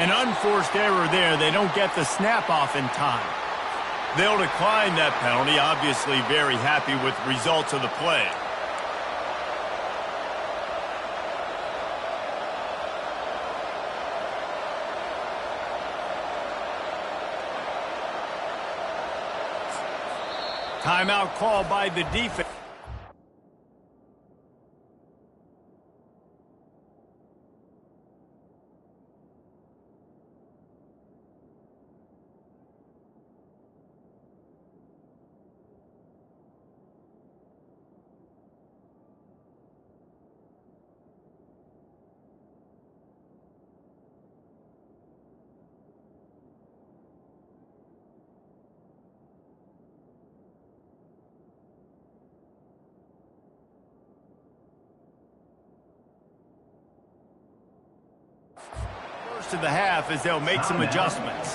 An unforced error there. They don't get the snap off in time. They'll decline that penalty. Obviously very happy with the results of the play. Timeout called by the defense. To the half as they'll make some adjustments.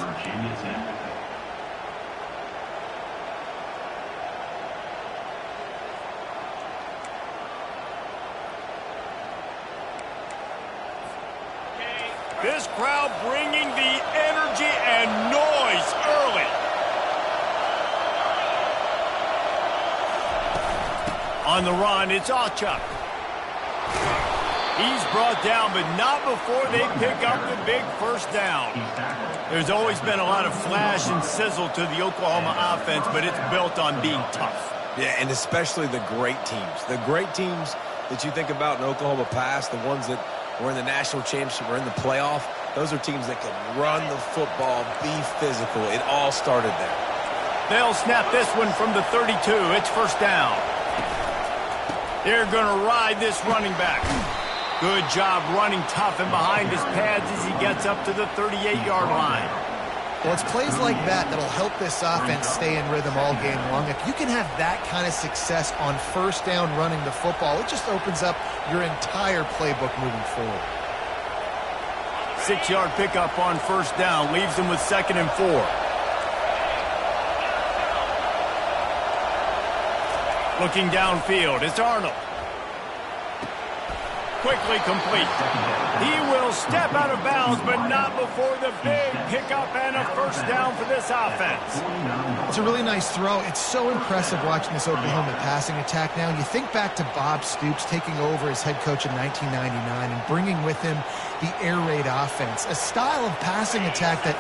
This crowd bringing the energy and noise early. On the run, it's Achuk. He's brought down, but not before they pick up the big first down. There's always been a lot of flash and sizzle to the Oklahoma offense, but it's built on being tough. Yeah, and especially the great teams. The great teams that you think about in Oklahoma past, the ones that were in the national championship or in the playoff, those are teams that can run the football, be physical. It all started there. They'll snap this one from the 32. It's first down. They're going to ride this running back. Good job running tough and behind his pads as he gets up to the 38-yard line. Well, it's plays like that that'll help this offense stay in rhythm all game long. If you can have that kind of success on first down running the football, it just opens up your entire playbook moving forward. 6-yard pickup on first down leaves them with 2nd and 4. Looking downfield, it's Arnold. Quickly complete. He will step out of bounds, but not before the big pickup and a first down for this offense. It's a really nice throw. It's so impressive watching this Oklahoma passing attack now. You think back to Bob Stoops taking over as head coach in 1999 and bringing with him the air raid offense, a style of passing attack that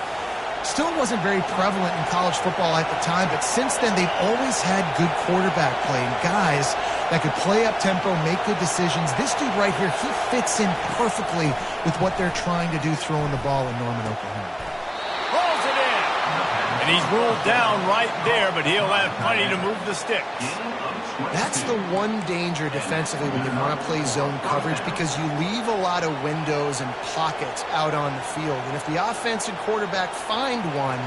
still wasn't very prevalent in college football at the time, but since then they've always had good quarterback play and guys that could play up tempo, make good decisions. This dude right here, he fits in perfectly with what they're trying to do throwing the ball in Norman, Oklahoma. Rolls it in. And he's ruled down right there, but he'll have plenty to move the sticks. That's the one danger defensively when you want to play zone coverage, because you leave a lot of windows and pockets out on the field. And if the offense and quarterback find one,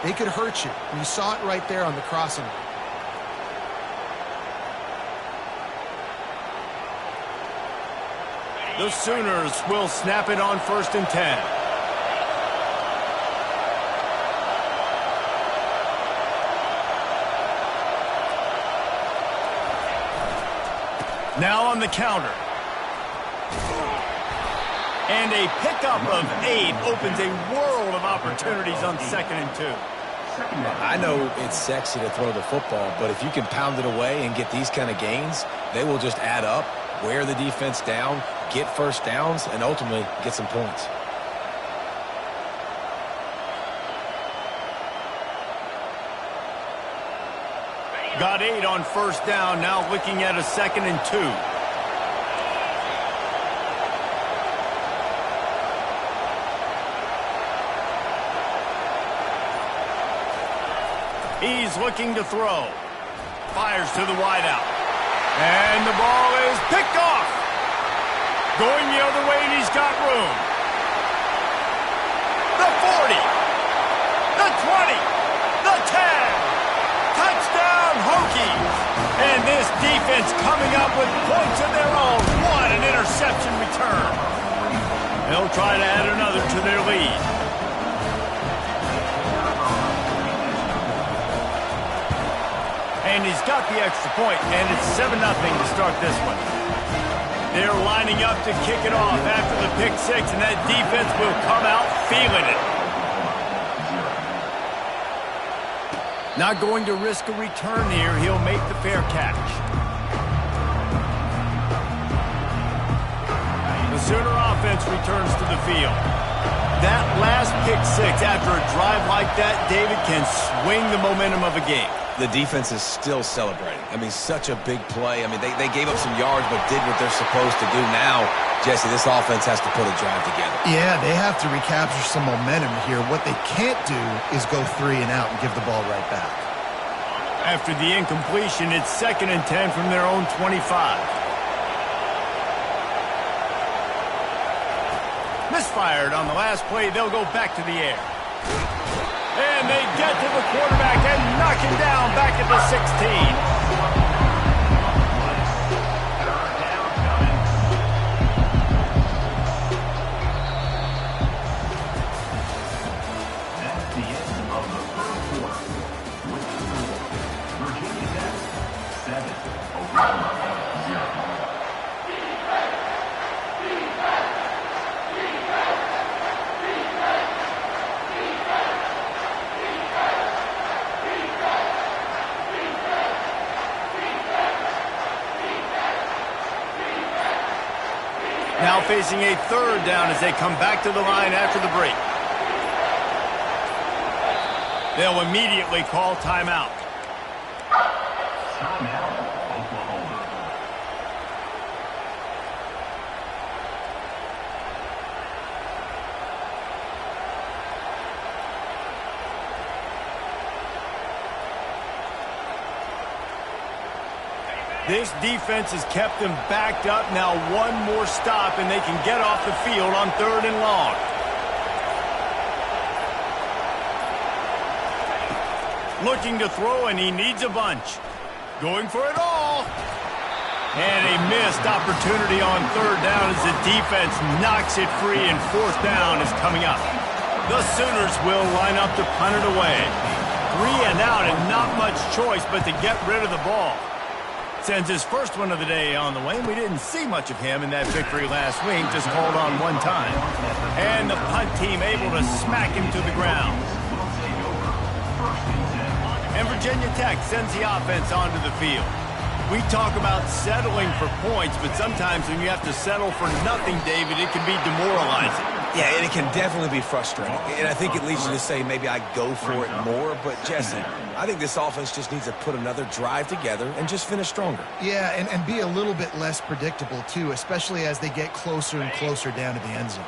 they could hurt you. And you saw it right there on the crossing. The Sooners will snap it on 1st and 10. Now on the counter. And a pickup of 8 opens a world of opportunities on 2nd and 2. I know it's sexy to throw the football, but if you can pound it away and get these kind of gains, they will just add up, wear the defense down, get first downs, and ultimately get some points. Got 8 on first down, now looking at a 2nd and 2. He's looking to throw. Fires to the wideout. And the ball is picked off. Going the other way, and he's got room. The 40. The 20. The 10. Touchdown, Hokies. And this defense coming up with points of their own. What an interception return. They'll try to add another to their lead. And he's got the extra point, and it's 7-0 to start this one. They're lining up to kick it off after the pick six, and that defense will come out feeling it. Not going to risk a return here. He'll make the fair catch. The Sooner offense returns to the field. That last pick six after a drive like that, David, can swing the momentum of a game. The defense is still celebrating. I mean, such a big play. I mean, they gave up some yards but did what they're supposed to do. Now, Jesse, this offense has to put a drive together. Yeah, they have to recapture some momentum here. What they can't do is go 3 and out and give the ball right back. After the incompletion, it's 2nd and 10 from their own 25. Misfired on the last play. They'll go back to the air. And they get to the quarterback and knock him down back at the 16. Now facing a 3rd down as they come back to the line after the break. They'll immediately call timeout. This defense has kept them backed up. Now one more stop, and they can get off the field on 3rd and long. Looking to throw, and he needs a bunch. Going for it all. And a missed opportunity on 3rd down as the defense knocks it free, and 4th down is coming up. The Sooners will line up to punt it away. 3 and out, and not much choice but to get rid of the ball. Sends his first one of the day on the way, and we didn't see much of him in that victory last week, just called on one time. And the punt team able to smack him to the ground. And Virginia Tech sends the offense onto the field. We talk about settling for points, but sometimes when you have to settle for nothing, David, it can be demoralizing. Yeah, and it can definitely be frustrating. And I think it leads you to say maybe I go for it more. But, Jesse, I think this offense just needs to put another drive together and just finish stronger. Yeah, and be a little bit less predictable, too, especially as they get closer and closer down to the end zone.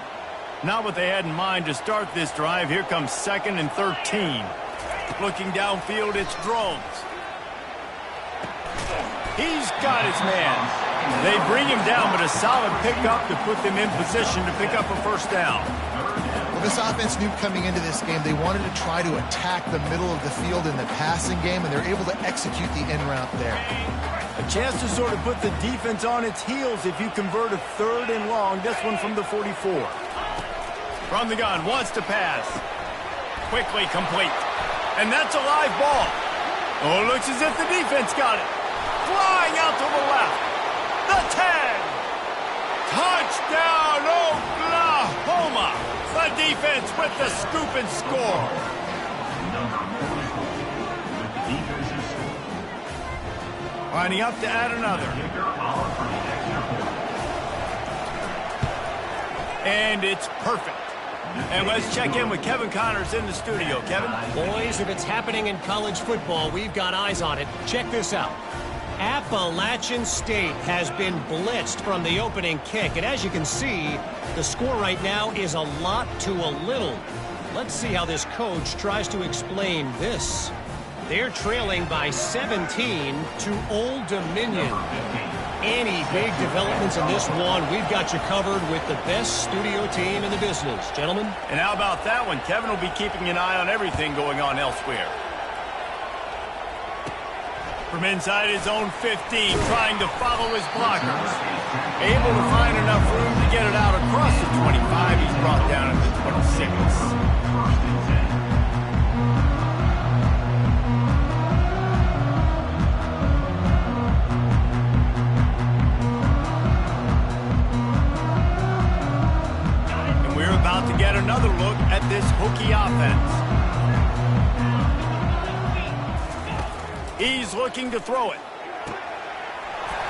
Not what they had in mind to start this drive. Here comes 2nd and 13. Looking downfield, it's Drones. He's got his man. They bring him down, but a solid pickup to put them in position to pick up a 1st down. Well, this offense knew coming into this game they wanted to try to attack the middle of the field in the passing game, and they're able to execute the en route there. A chance to sort of put the defense on its heels if you convert a 3rd and long. This one from the 44. From the gun, wants to pass. Quickly complete. And that's a live ball. Oh, it looks as if the defense got it. Flying out to the left. The 10. Touchdown, Oklahoma. The defense with the scoop and score. Lining up to add another. And it's perfect. And let's check in with Kevin Connors in the studio. Kevin? Boys, if it's happening in college football, we've got eyes on it. Check this out. Appalachian State has been blitzed from the opening kick. And as you can see, the score right now is a lot to a little. Let's see how this coach tries to explain this. They're trailing by 17 to Old Dominion. Any big developments in this one, we've got you covered with the best studio team in the business. Gentlemen? And how about that one? Kevin will be keeping an eye on everything going on elsewhere. From inside his own 15, trying to follow his blockers. Able to find enough room to get it out across the 25. He's brought down at the 26. offense. He's looking to throw it.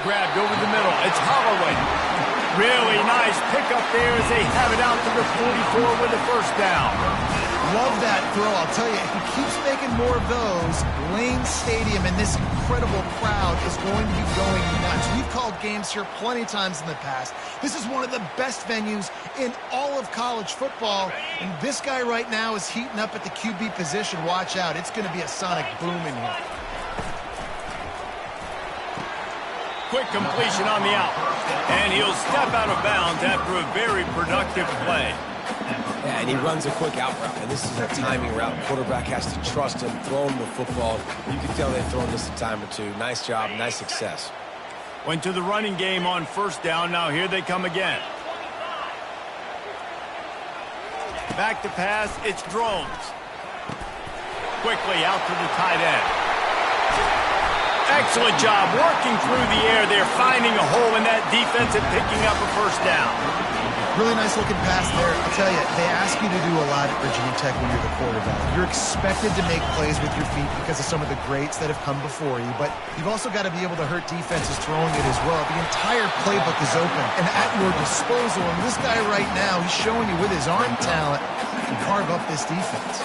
Grabbed over the middle. It's Holloway. Really nice pickup there as they have it out to the 44 with the first down. Love that throw. I'll tell you, if he keeps making more of those, Lane Stadium and this incredible crowd is going to be going nuts. We've called games here plenty of times in the past. This is one of the best venues in all of college football, and this guy right now is heating up at the QB position. Watch out. It's going to be a sonic boom in here. Quick completion on the out. And he'll step out of bounds after a very productive play. Yeah, and he runs a quick out route, and this is a timing route. Quarterback has to trust him, throw him the football. You can tell they've thrown this a time or two. Nice job, nice success. Went to the running game on first down. Now here they come again. Back to pass. It's Drones. Quickly out to the tight end. Excellent job working through the air there, finding a hole in that defense and picking up a first down. Really nice looking pass there. I'll tell you, they ask you to do a lot at Virginia Tech when you're the quarterback. You're expected to make plays with your feet because of some of the greats that have come before you, but you've also got to be able to hurt defenses throwing it as well. The entire playbook is open and at your disposal, and this guy right now, he's showing you with his arm talent, he can carve up this defense.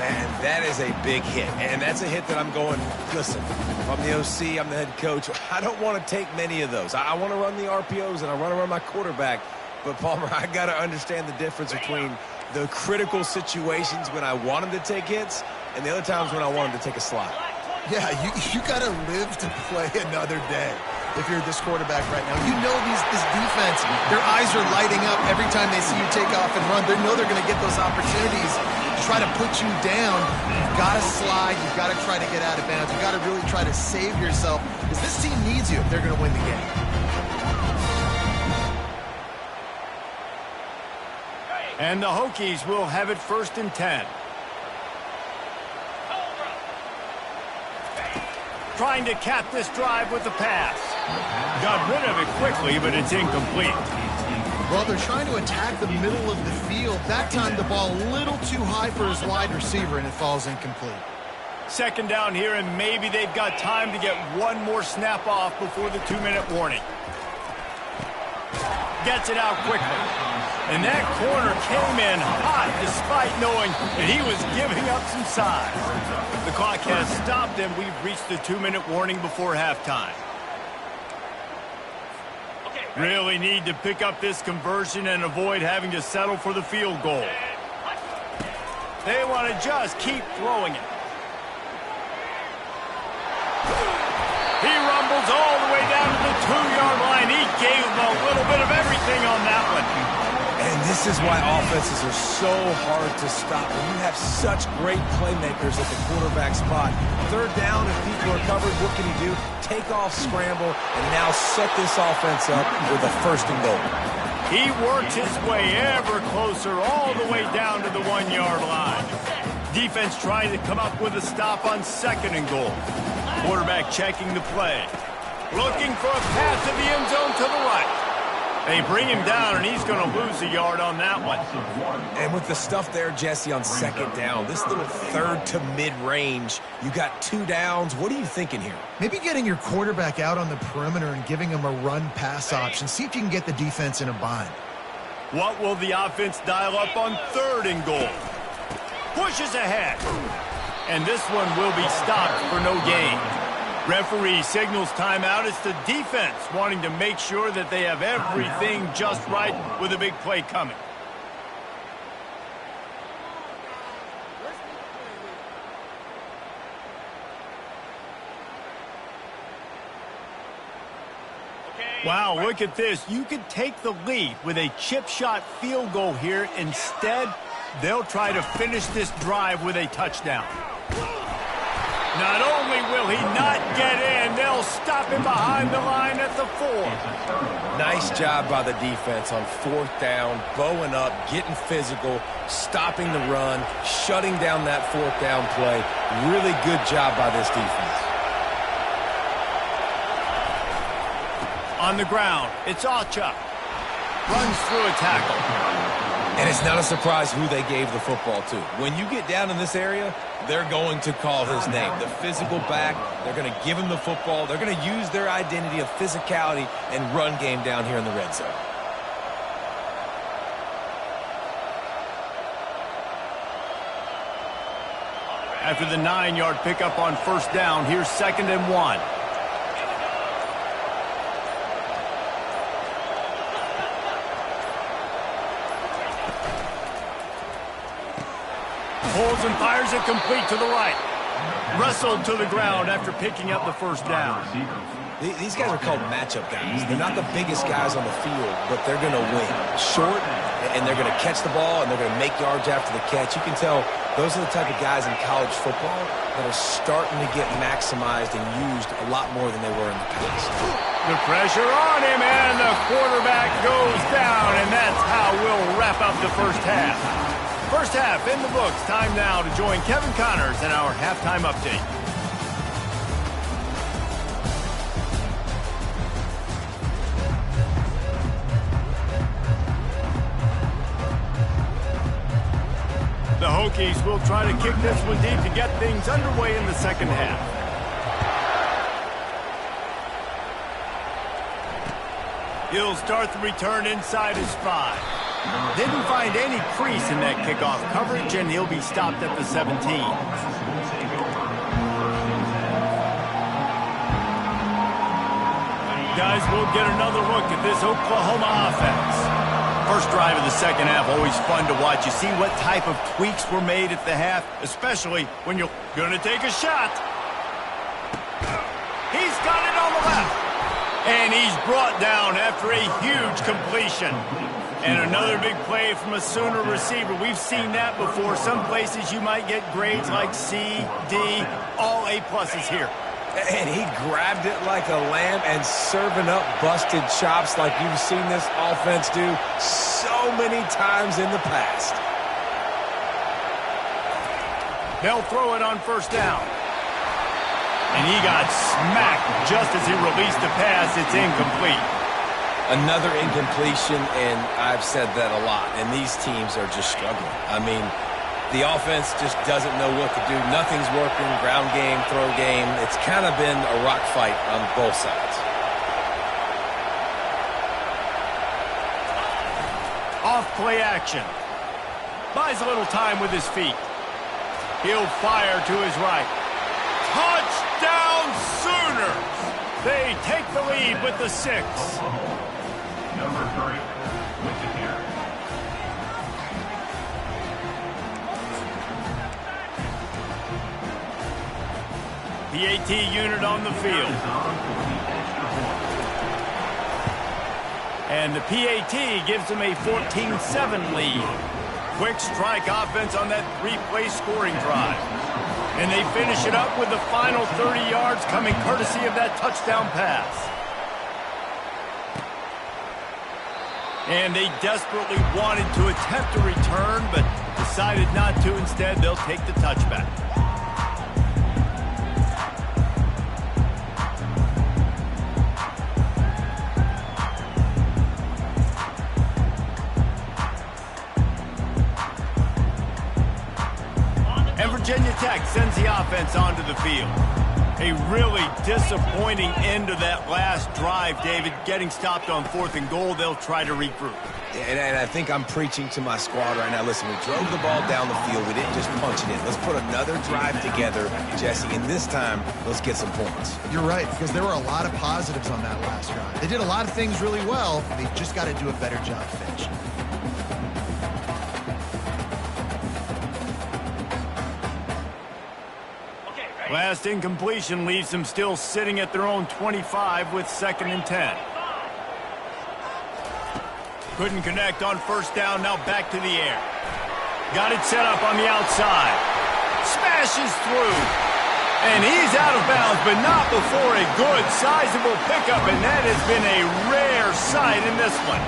And that is a big hit, and that's a hit that I'm going, listen, if I'm the OC, I'm the head coach, I don't want to take many of those. I want to run the RPOs, and I want to run my quarterback. But, Palmer, I got to understand the difference between the critical situations when I want him to take hits and the other times when I want him to take a slide. Yeah, you got to live to play another day if you're this quarterback right now. You know this defense, their eyes are lighting up every time they see you take off and run. They know they're going to get those opportunities to try to put you down. You've got to slide. You've got to try to get out of bounds. You've got to really try to save yourself because this team needs you if they're going to win the game. And the Hokies will have it 1st and 10. Trying to cap this drive with the pass. Got rid of it quickly, but it's incomplete. Well, they're trying to attack the middle of the field. That time the ball a little too high for his wide receiver, and it falls incomplete. 2nd down here, and maybe they've got time to get one more snap off before the 2-minute warning. Gets it out quickly. And that corner came in hot despite knowing that he was giving up some size. The clock has stopped, and we've reached the 2-minute warning before halftime. Really need to pick up this conversion and avoid having to settle for the field goal. They want to just keep throwing it. He rumbles all the way down to the 2-yard line. He gave him a little bit of everything on that one. And this is why offenses are so hard to stop. When you have such great playmakers at the quarterback spot, 3rd down, if people are covered, what can he do? Take off, scramble, and now set this offense up with a 1st and goal. He works his way ever closer all the way down to the 1-yard line. Defense trying to come up with a stop on 2nd and goal. Quarterback checking the play. Looking for a pass to the end zone to the right. They bring him down, and he's going to lose a yard on that one. And with the stuff there, Jesse, on 2nd down, this little 3rd to mid-range, you got 2 downs. What are you thinking here? Maybe getting your quarterback out on the perimeter and giving him a run-pass option. See if you can get the defense in a bind. What will the offense dial up on 3rd and goal? Pushes ahead. And this one will be stopped for no gain. Referee signals timeout. It's the defense wanting to make sure that they have everything just right with a big play coming. Wow, look at this. You could take the lead with a chip shot field goal here. Instead, they'll try to finish this drive with a touchdown. Not only will he not get in, they'll stop him behind the line at the 4. Nice job by the defense on 4th down, bowing up, getting physical, stopping the run, shutting down that 4th down play. Really good job by this defense. On the ground, it's Acha. Runs through a tackle. And it's not a surprise who they gave the football to. When you get down in this area, they're going to call his name. The physical back, they're going to give him the football. They're going to use their identity of physicality and run game down here in the red zone. After the 9-yard pickup on first down, here's 2nd and 1. Pulls and fires it complete to the right. Wrestled to the ground after picking up the first down. These guys are called matchup guys. They're not the biggest guys on the field, but they're going to win. Short, and they're going to catch the ball, and they're going to make yards after the catch. You can tell those are the type of guys in college football that are starting to get maximized and used a lot more than they were in the past. The pressure on him, and the quarterback goes down, and that's how we'll wrap up the first half. First half in the books. Time now to join Kevin Connors in our halftime update. The Hokies will try to kick this one deep to get things underway in the second half. He'll start the return inside his 5. Didn't find any crease in that kickoff coverage, and he'll be stopped at the 17. Guys, we'll get another look at this Oklahoma offense. First drive of the second half, always fun to watch. You see what type of tweaks were made at the half, especially when you're going to take a shot. He's got it on the left. And he's brought down after a huge completion. And another big play from a Sooner receiver. We've seen that before. Some places you might get grades like C, D, all A-pluses here. And he grabbed it like a lamb and serving up busted chops like you've seen this offense do so many times in the past. They'll throw it on first down. And he got smacked just as he released the pass. It's incomplete. Another incompletion, and I've said that a lot, and these teams are just struggling. I mean, the offense just doesn't know what to do. Nothing's working, ground game, throw game. It's kind of been a rock fight on both sides. Off play action. Buys a little time with his feet. He'll fire to his right. Touchdown Sooners! They take the lead with the 6. Number 3, with the carry. PAT unit on the field. And the PAT gives them a 14-7 lead. Quick strike offense on that 3-play scoring drive. And they finish it up with the final 30 yards coming courtesy of that touchdown pass. And they desperately wanted to attempt a return, but decided not to. Instead, they'll take the touchback. And Virginia Tech sends the offense onto the field. A really disappointing end of that last drive, David. Getting stopped on 4th and goal, they'll try to regroup. And I think I'm preaching to my squad right now. Listen, we drove the ball down the field. We didn't just punch it in. Let's put another drive together, Jesse, and this time, let's get some points. You're right, because there were a lot of positives on that last drive. They did a lot of things really well. They just got to do a better job finishing. Last incompletion leaves them still sitting at their own 25 with 2nd and 10. Couldn't connect on first down, now back to the air. Got it set up on the outside. Smashes through. And he's out of bounds, but not before a good, sizable pickup, and that has been a rare sight in this one.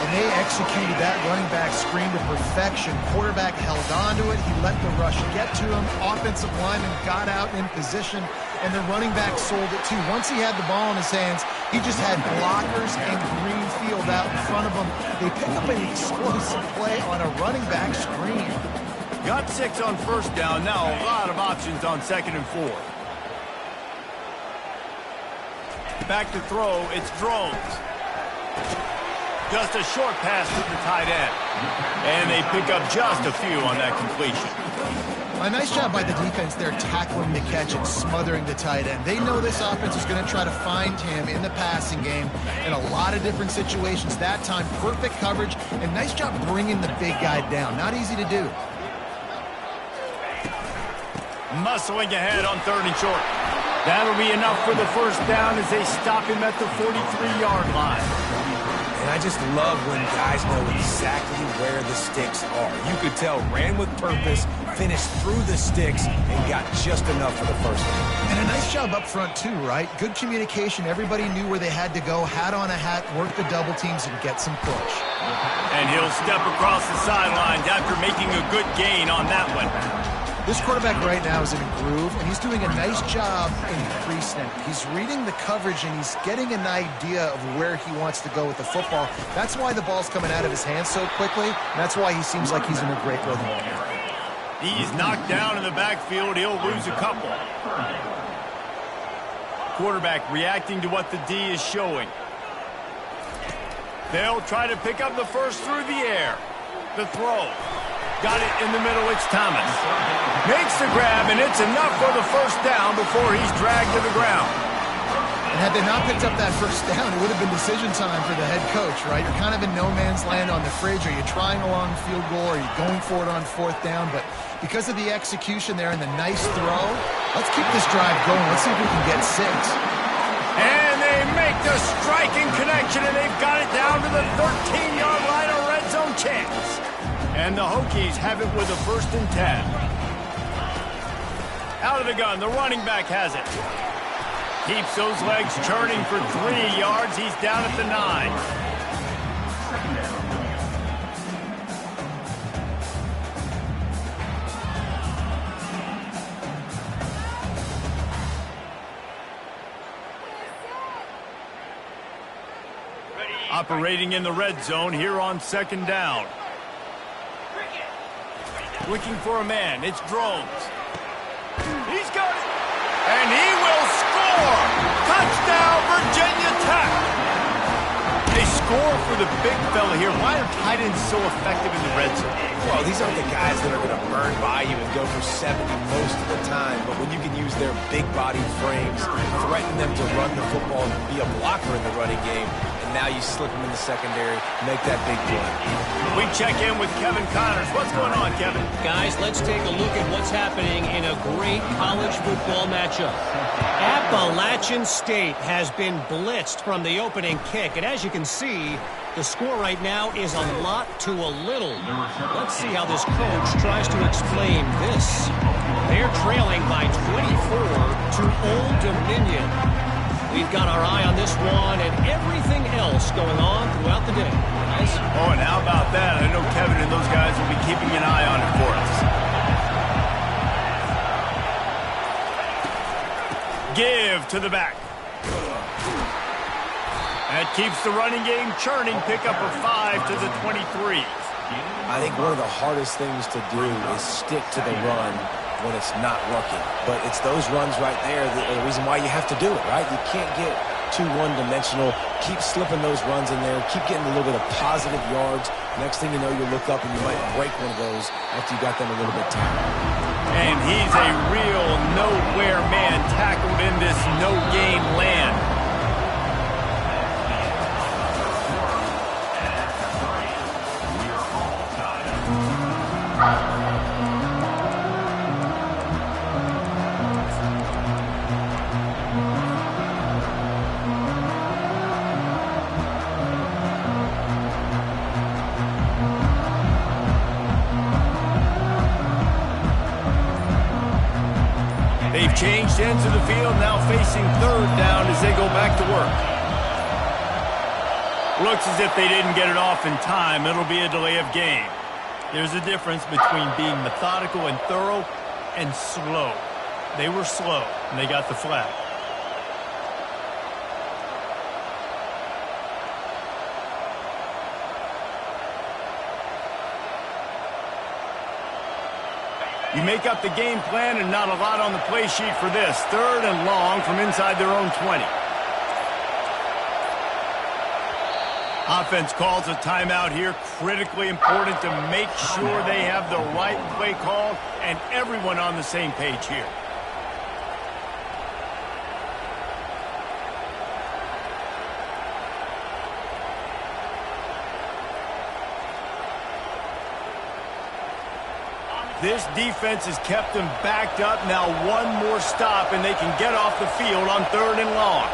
And they executed that running back screen to perfection. Quarterback held on to it. He let the rush get to him. Offensive lineman got out in position. and the running back sold it too. Once he had the ball in his hands, he just had blockers and green field out in front of him. They pick up an explosive play on a running back screen. Got 6 on first down. Now a lot of options on 2nd and 4. Back to throw. It's Drones. Just a short pass to the tight end. And they pick up just a few on that completion. A nice job by the defense there tackling the catch and smothering the tight end. They know this offense is going to try to find him in the passing game in a lot of different situations. That time, perfect coverage, and nice job bringing the big guy down. Not easy to do. Muscling ahead on 3rd and short. That'll be enough for the first down as they stop him at the 43-yard line. And I just love when guys know exactly where the sticks are. You could tell ran with purpose, finished through the sticks, and got just enough for the first one. And a nice job up front too, right? Good communication. Everybody knew where they had to go. Hat on a hat, work the double teams, and get some push. And he'll step across the sidelines after making a good gain on that one. This quarterback right now is in a groove, and he's doing a nice job in pre-snap. He's reading the coverage, and he's getting an idea of where he wants to go with the football. That's why the ball's coming out of his hands so quickly, and that's why he seems like he's in a great rhythm. He's knocked down in the backfield. He'll lose a couple. Quarterback reacting to what the D is showing. They'll try to pick up the first through the air. The throw. Got it in the middle. It's Thomas. Makes the grab, and it's enough for the first down before he's dragged to the ground. And had they not picked up that first down, it would have been decision time for the head coach, right? You're kind of in no man's land on the fridge. Are you trying a long field goal? Are you going for it on 4th down? But because of the execution there and the nice throw, let's keep this drive going. Let's see if we can get 6. And they make the striking connection, and they've got it down to the 13-yard line, a red zone chance. And the Hokies have it with a 1st and 10. Out of the gun, the running back has it. Keeps those legs churning for 3 yards. He's down at the 9. Operating in the red zone here on 2nd down. Looking for a man. It's Drones. He's got it. And he will score. Touchdown, Virginia Tech. They score for the big fella here. Why are tight ends so effective in the red zone? Well, these aren't the guys that are going to burn by you and go for 70 most of the time. But when you can use their big body frames, threaten them to run the football and be a blocker in the running game, and now you slip them in the secondary, make that big play. We check in with Kevin Connors. What's going on, Kevin? Guys, let's take a look at what's happening in a great college football matchup. Appalachian State has been blitzed from the opening kick, and as you can see, the score right now is a lot to a little. Let's see how this coach tries to explain this. They're trailing by 24 to Old Dominion. We've got our eye on this one and everything else going on throughout the day. Guys? Oh, and how about that? I know Kevin and those guys will be keeping an eye on it for us. Give to the back. That keeps the running game churning. Pick up a 5 to the 23. I think one of the hardest things to do is stick to the run when it's not working. But it's those runs right there that are the reason why you have to do it, right? You can't get too one-dimensional. Keep slipping those runs in there. Keep getting a little bit of positive yards. Next thing you know, you look up and you might break one of those after you got them a little bit tired. And he's a real nowhere man tackled in this no-game land. They've changed ends of the field, now facing 3rd down as they go back to work. Looks as if they didn't get it off in time. It'll be a delay of game. There's a difference between being methodical and thorough and slow. They were slow, and they got the flag. You make up the game plan and not a lot on the play sheet for this. 3rd and long from inside their own 20. Offense calls a timeout here. Critically important to make sure they have the right play call and everyone on the same page here. This defense has kept them backed up. Now one more stop, and they can get off the field on 3rd and long.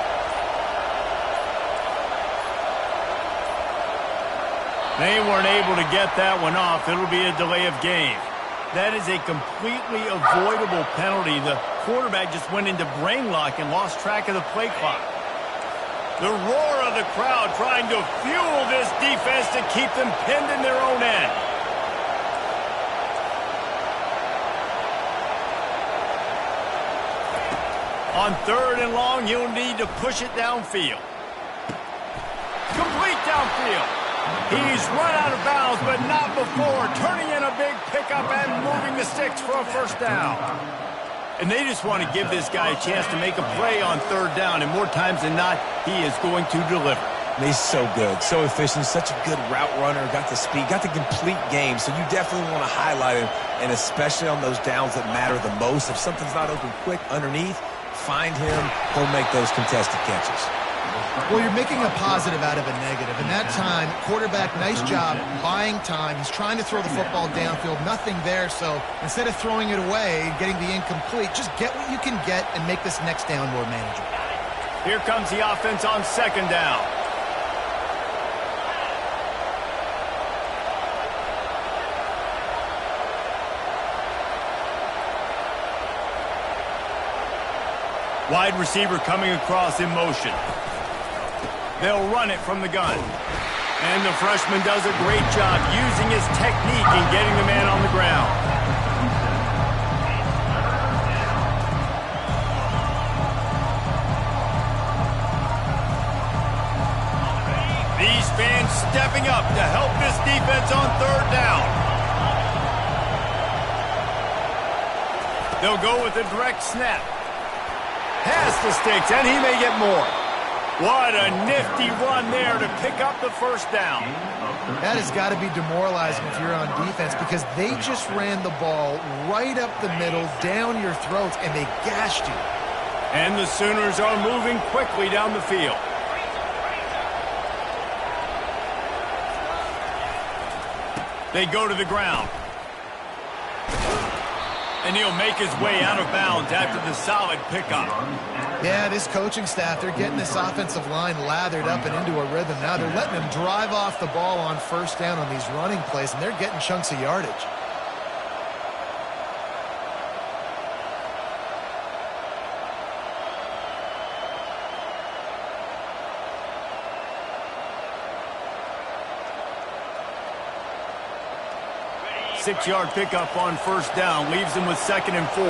They weren't able to get that one off. It'll be a delay of game. That is a completely avoidable penalty. The quarterback just went into brain lock and lost track of the play clock. The roar of the crowd trying to fuel this defense to keep them pinned in their own end. On 3rd and long, you'll need to push it downfield. Complete downfield. He's run out of bounds, but not before turning in a big pickup and moving the sticks for a first down. And they just want to give this guy a chance to make a play on 3rd down, and more times than not, he is going to deliver. He's so good, so efficient, such a good route runner, got the speed, got the complete game, so you definitely want to highlight him, and especially on those downs that matter the most. If something's not open quick underneath, find him, he'll make those contested catches. Well, you're making a positive out of a negative. In that time, quarterback, nice job buying time. He's trying to throw the football downfield, nothing there, so instead of throwing it away and getting the incomplete, just get what you can get and make this next down more manageable. Here comes the offense on 2nd down. Wide receiver coming across in motion. They'll run it from the gun. And the freshman does a great job using his technique and getting the man on the ground. These fans stepping up to help this defense on 3rd down. They'll go with a direct snap. Past the sticks, and he may get more. What a nifty run there to pick up the first down. That has got to be demoralizing if you're on defense because they just ran the ball right up the middle, down your throats, and they gashed you. And the Sooners are moving quickly down the field. They go to the ground. And he'll make his way out of bounds after the solid pickup. Yeah, this coaching staff, they're getting this offensive line lathered up and into a rhythm. Now they're letting them drive off the ball on 1st down on these running plays, and they're getting chunks of yardage. Six-yard pickup on 1st down leaves them with 2nd and 4.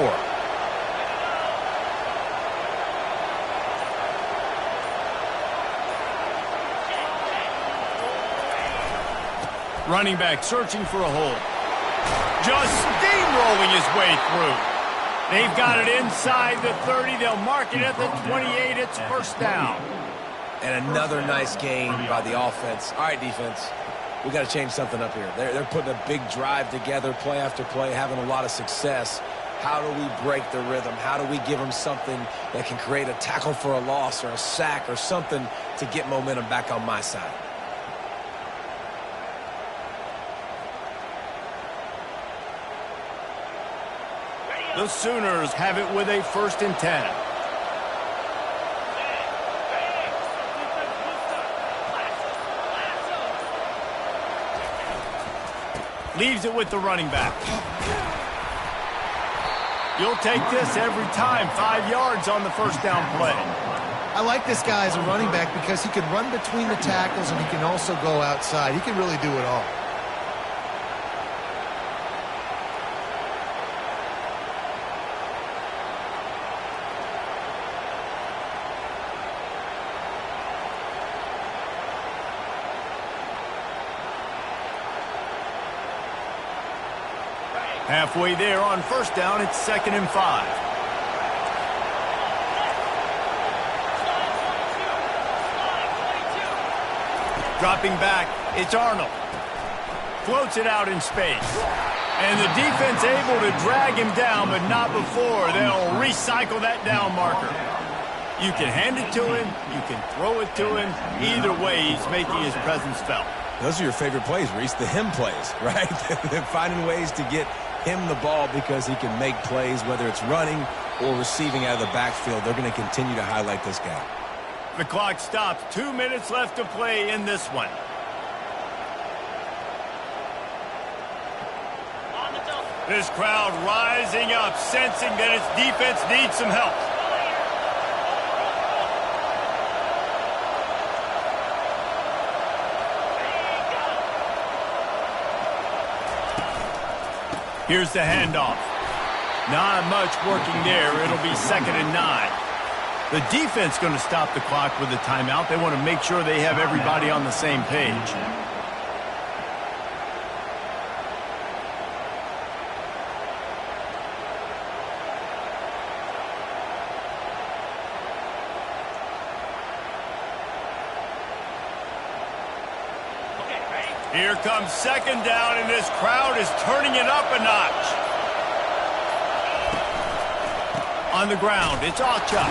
Running back searching for a hole. Just steamrolling his way through. They've got it inside the 30. They'll mark it at the 28. It's 1st down. And another nice gain by the offense. All right, defense. We got to change something up here. They're putting a big drive together, play after play, having a lot of success. How do we break the rhythm? How do we give them something that can create a tackle for a loss or a sack or something to get momentum back on my side? The Sooners have it with a 1st and 10. Leaves it with the running back. You'll take this every time. 5 yards on the 1st down play. I like this guy as a running back because he can run between the tackles and he can also go outside. He can really do it all. Halfway there on first down, it's 2nd and 5. Dropping back, it's Arnold. Floats it out in space. And the defense able to drag him down, but not before. They'll recycle that down marker. You can hand it to him, you can throw it to him. Either way, he's making his presence felt. Those are your favorite plays, Reese, the him plays, right? Finding ways to get him the ball because he can make plays, whether it's running or receiving out of the backfield. They're going to continue to highlight this guy. The clock stops. 2 minutes left to play in this one. This crowd rising up, sensing that its defense needs some help. Here's the handoff. Not much working there. It'll be 2nd and 9. The defense going to stop the clock with a timeout. They want to make sure they have everybody on the same page. Here comes 2nd down, and this crowd is turning it up a notch. On the ground, it's Acha.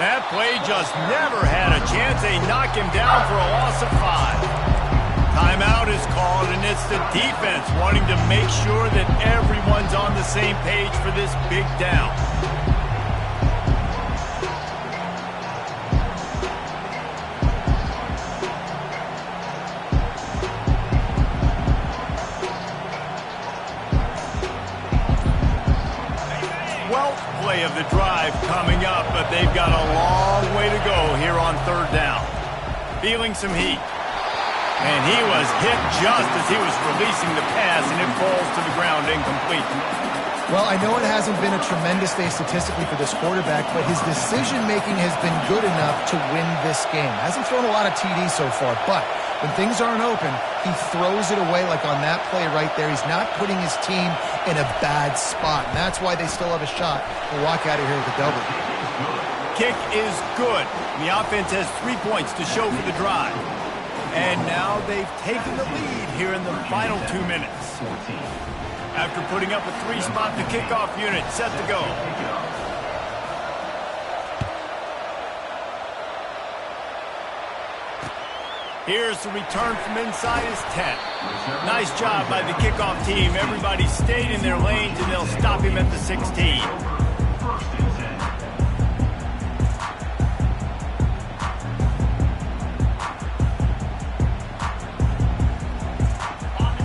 That play just never had a chance. They knock him down for a loss of 5. Timeout is called, and it's the defense wanting to make sure that everyone's on the same page for this big down. Play of the drive coming up, but they've got a long way to go here on 3rd down. Feeling some heat. And he was hit just as he was releasing the pass, and it falls to the ground incomplete. Well, I know it hasn't been a tremendous day statistically for this quarterback, but his decision-making has been good enough to win this game. Hasn't thrown a lot of TDs so far, but when things aren't open, he throws it away like on that play right there. He's not putting his team in a bad spot, and that's why they still have a shot to walk out of here with a double. Kick is good. The offense has 3 points to show for the drive. And now they've taken the lead here in the final 2 minutes. After putting up a 3-spot, the kickoff unit set to go. Here's the return from inside his 10. Nice job by the kickoff team. Everybody stayed in their lanes, and they'll stop him at the 16.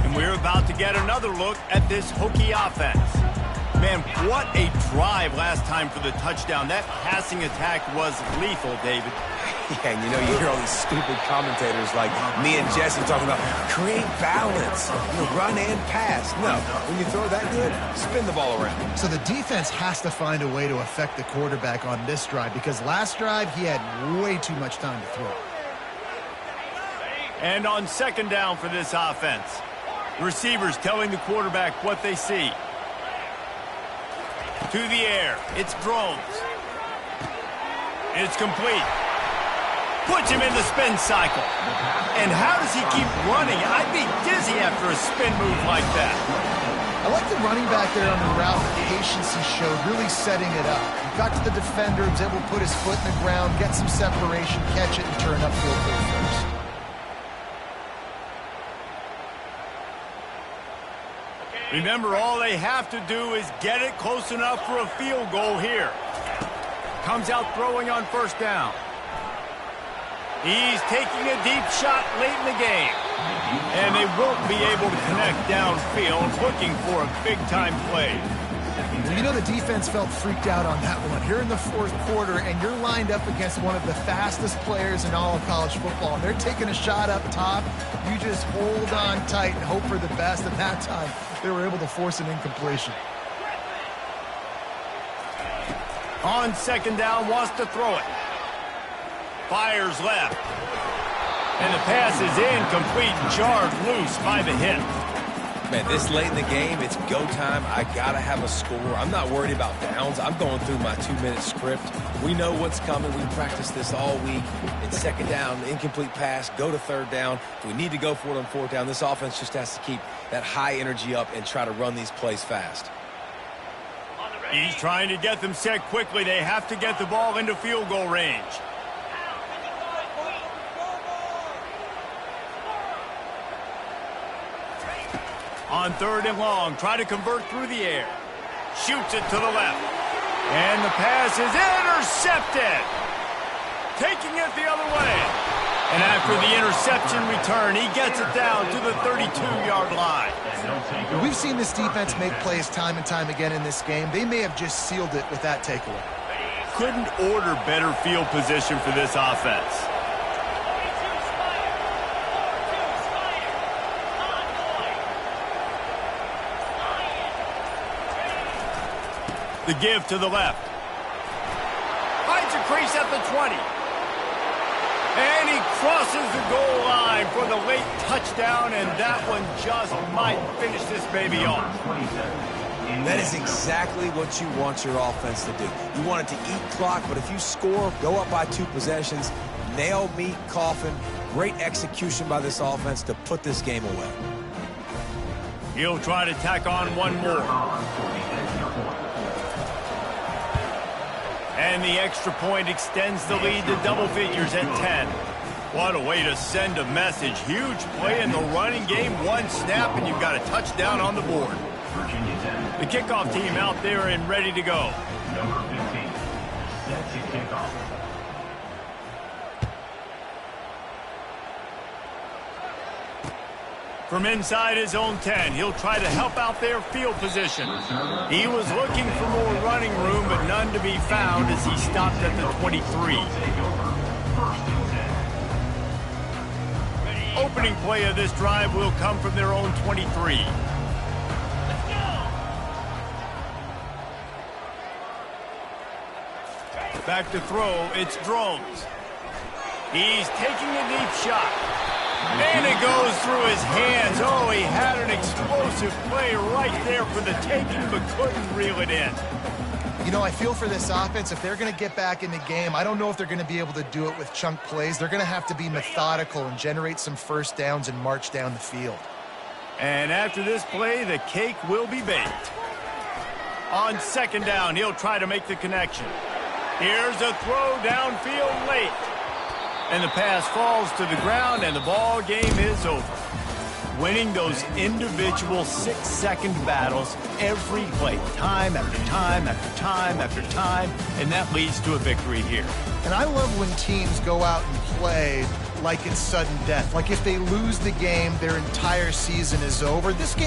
And we're about to get another look at this Hokie offense. Man, what a drive last time for the touchdown. That passing attack was lethal, David. Yeah, and you hear all these stupid commentators like me and Jesse talking about create balance, run and pass. No, when you throw that good, spin the ball around. So the defense has to find a way to affect the quarterback on this drive because last drive he had way too much time to throw. And on 2nd down for this offense, receivers telling the quarterback what they see. To the air, it's Drones. It's complete. Puts him in the spin cycle. And how does he keep running? I'd be dizzy after a spin move like that. I like the running back there on the route, the patience he showed, really setting it up. He got to the defender, was able to put his foot in the ground, get some separation, catch it, and turn upfield for the first. Remember, all they have to do is get it close enough for a field goal here. Comes out throwing on 1st down. He's taking a deep shot late in the game. And they won't be able to connect downfield, looking for a big-time play. Well, the defense felt freaked out on that one. Here in the 4th quarter, and you're lined up against one of the fastest players in all of college football, and they're taking a shot up top. You just hold on tight and hope for the best. At that time, they were able to force an incompletion. On 2nd down, wants to throw it. Fires left. And the pass is incomplete, jarred loose by the hit. Man, this late in the game, it's go time. I got to have a score. I'm not worried about downs. I'm going through my 2-minute script. We know what's coming. We practiced this all week. It's second down, incomplete pass, go to third down. If we need to go for it on fourth down, this offense just has to keep that high energy up and try to run these plays fast. He's trying to get them set quickly. They have to get the ball into field goal range. On third and long, try to convert through the air. Shoots it to the left. And the pass is intercepted. Taking it the other way. And after the interception return, he gets it down to the 32-yard line. We've seen this defense make plays time and time again in this game. They may have just sealed it with that takeaway. Couldn't order better field position for this offense. The give to the left. Finds a crease at the 20. And he crosses the goal line for the late touchdown, and that one just might finish this baby off. That is exactly what you want your offense to do. You want it to eat clock, but if you score, go up by 2 possessions, nail, meet, coffin. Great execution by this offense to put this game away. He'll try to tack on one more. And the extra point extends the lead to double figures at 10. What a way to send a message. Huge play in the running game. One snap, and you've got a touchdown on the board. The kickoff team out there and ready to go. Number 15, set to kick off. From inside his own 10, he'll try to help out their field position. He was looking for more running room, but none to be found as he stopped at the 23. Opening play of this drive will come from their own 23. Back to throw, it's Drones. He's taking a deep shot. And it goes through his hands. Oh, he had an explosive play right there for the taking, but couldn't reel it in. You know, I feel for this offense, if they're going to get back in the game, I don't know if they're going to be able to do it with chunk plays. They're going to have to be methodical and generate some first downs and march down the field. And after this play, the cake will be baked. On second down, he'll try to make the connection. Here's a throw downfield late. And the pass falls to the ground, and the ball game is over. Winning those individual 6-second battles every play, time after time after time after time, and that leads to a victory here. And I love when teams go out and play like it's sudden death. Like if they lose the game, their entire season is over. This game